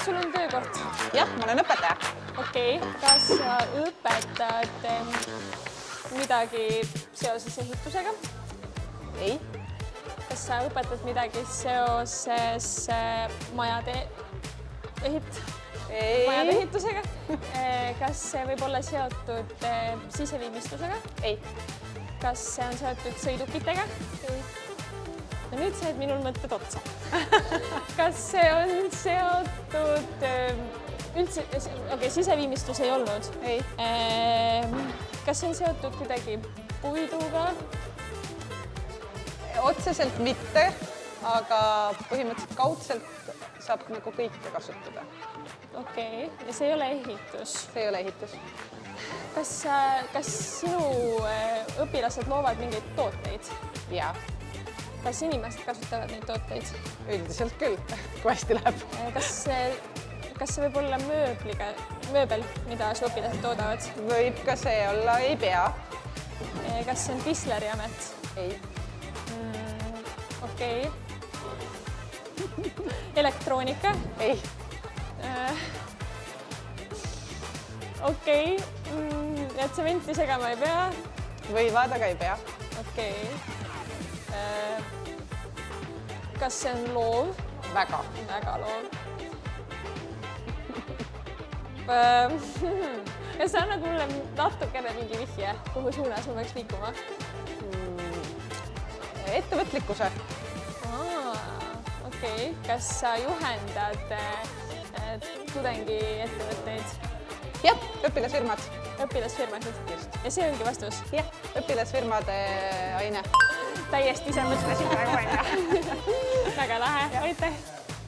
sul on töökoht? Jah, ma olen õpetaja. Okei. Kas sa õpetad midagi seoses ehitusega? Ei. Kas sa õpetad midagi seoses majade ehitusega? Kas see võib olla seotud siseviimistlusega? Ei. Kas see on seotud sõidukitega? Ei. No nüüd said minul mõtted otsa. Kas see on seotud üldse, siseviimistlus ei olnud? Ei. Kas see on seotud kuidagi puiduga? Otseselt mitte, aga põhimõtteliselt kaudselt saab nagu kõike kasutada. Okei. Ja see ei ole ehitus? See ei ole ehitus. Kas sinu õpilased loovad mingeid tooteid? Jaa. Kas inimesed kasutavad neid tooteid? Üldiselt küll, kui hästi läheb. Kas see võib olla mööbel, mida su õpilased toodavad? Võib ka see olla, ei pea. Kas see on Pisleriamet? Ei. Okei. Elektroonika? Ei. Okei. Ja tsementi segama ei pea? Võivad, aga ei pea. Okei. Kas see on loov? Väga. Väga loov. Kas sa annad mulle natukene mingi vihje, kuhu suunas ma peaks liikuma? Ettevõtlikkuse. Okei. Kas sa juhendad tudengi ettevõtteid? Jah, õpilasfirmad. Õpilasfirmasid? Just. Ja see ongi vastus? Jah, õpilasfirmade aine. Täiesti ise mõtlesin praegu välja. Väga lahe, aitäh!